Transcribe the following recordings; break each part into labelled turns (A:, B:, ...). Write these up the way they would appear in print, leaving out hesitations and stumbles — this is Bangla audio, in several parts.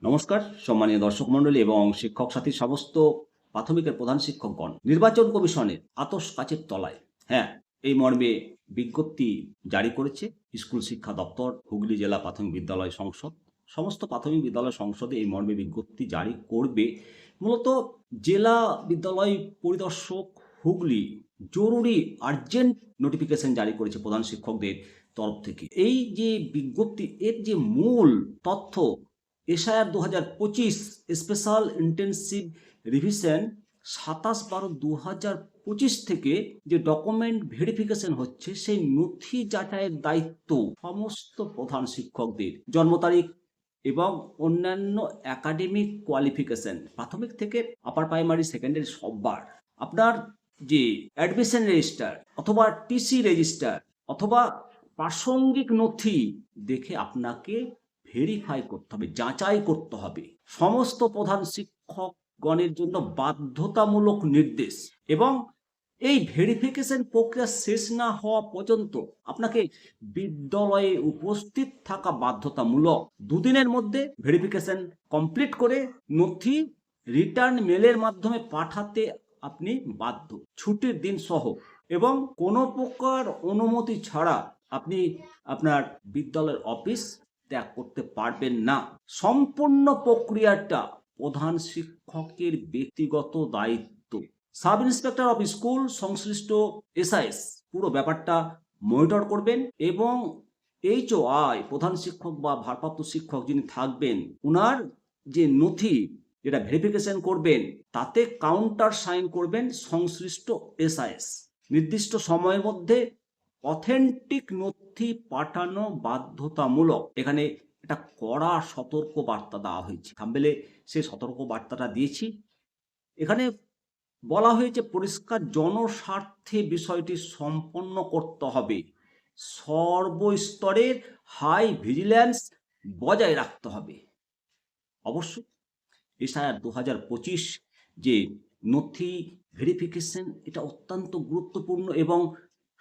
A: নমস্কার সম্মানীয় দর্শক মণ্ডলী এবং শিক্ষক সাথীর সমস্ত প্রাথমিকের প্রধান শিক্ষকগণ। নির্বাচন কমিশনের আতশ কাচের তলায় এই মর্মে বিজ্ঞপ্তি জারি করেছে স্কুল শিক্ষা দপ্তর, হুগলি জেলা প্রাথমিক বিদ্যালয় সংসদ। সমস্ত প্রাথমিক বিদ্যালয় সংসদে এই মর্মে বিজ্ঞপ্তি জারি করবে। মূলত জেলা বিদ্যালয় পরিদর্শক হুগলি জরুরি আর্জেন্ট নোটিফিকেশন জারি করেছে প্রধান শিক্ষকদের তরফ থেকে। এই যে বিজ্ঞপ্তি, এর যে মূল তথ্য, এসআইআর 2025 স্পেশাল ইন্টেন্সিভ রিভিশন 27/12/2025 থেকে যে ডকুমেন্ট ভেরিফিকেশন হচ্ছে, সেই নথি যাচাইয়ের দায়িত্ব সমস্ত প্রধান শিক্ষকদের। জন্ম তারিখ এবং অন্যান্য একাডেমিক কোয়ালিফিকেশন প্রাথমিক থেকে আপার প্রাইমারি সেকেন্ডারি সববার আপনার যে অ্যাডমিশন রেজিস্টার অথবা টিসি রেজিস্টার অথবা প্রাসঙ্গিক নথি দেখে আপনাকে ভেরিফাই করতে হবে, যাচাই করতে হবে। সমস্ত প্রধান শিক্ষকগণের জন্য বাধ্যতামূলক নির্দেশ, এবং এই ভেরিফিকেশন প্রক্রিয়া শেষ না হওয়া পর্যন্ত আপনাকে বিদ্যালয়ে উপস্থিত থাকা বাধ্যতামূলক। 2 দিনের মধ্যে ভেরিফিকেশন কমপ্লিট করে নথি রিটার্ন মেলের মাধ্যমে পাঠাতে আপনি বাধ্য, ছুটির দিন সহ, এবং কোনো প্রকার অনুমতি ছাড়া আপনি আপনার বিদ্যালয়ের অফিস ত্যাগ করতে পারবেন না। সম্পূর্ণ প্রক্রিয়াটা প্রধান শিক্ষকের ব্যক্তিগত দায়িত্ব। সাব ইন্সপেক্টর অফ স্কুল সংশ্লিষ্ট এসআইএস পুরো ব্যাপারটা মনিটর করবেন, এবং HOI প্রধান শিক্ষক বা ভারপ্রাপ্ত শিক্ষক যিনি থাকবেন, উনার যে নথি যেটা ভেরিফিকেশন করবেন তাতে কাউন্টার সাইন করবেন সংশ্লিষ্ট এসআইএস। নির্দিষ্ট সময়ের মধ্যে অথেন্টিক নথি পাঠানো বাধ্যতামূলক। এখানে একটা কড়া সতর্ক বার্তা দেওয়া হয়েছে, থাম্বনেলে সেই সতর্ক বার্তাটা দিয়েছি। এখানে বলা হয়েছে পরিষ্কার, জনস্বার্থে বিষয়টি সম্পন্ন করতে হবে, সর্বস্তরের হাই ভিজিল্যান্স বজায় রাখতে হবে। অবশ্যই এসআইআর 2025 যে নথি ভেরিফিকেশন, এটা অত্যন্ত গুরুত্বপূর্ণ এবং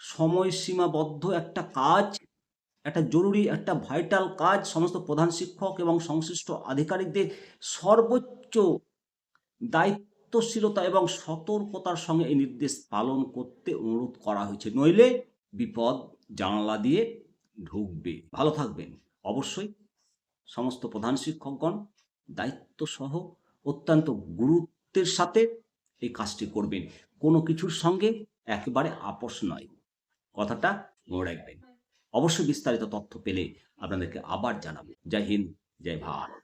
A: সময়সীমাবদ্ধ একটা কাজ, একটা জরুরি, একটা ভাইটাল কাজ। সমস্ত প্রধান শিক্ষক এবং সংশ্লিষ্ট আধিকারিকদের সর্বোচ্চ দায়িত্বশীলতা এবং সতর্কতার সঙ্গে এই নির্দেশ পালন করতে অনুরোধ করা হয়েছে, নইলে বিপদ জানালা দিয়ে ঢুকবে। ভালো থাকবেন। অবশ্যই সমস্ত প্রধান শিক্ষকগণ দায়িত্ব সহ অত্যন্ত গুরুত্বের সাথে এই কাজটি করবেন। কোনো কিছুর সঙ্গে একেবারে আপোষ নয়, কথাটা মনে রাখবেন। অবশ্যই বিস্তারিত তথ্য পেলে আপনাদেরকে আবার জানাবো। জয় হিন্দ, জয় ভারত।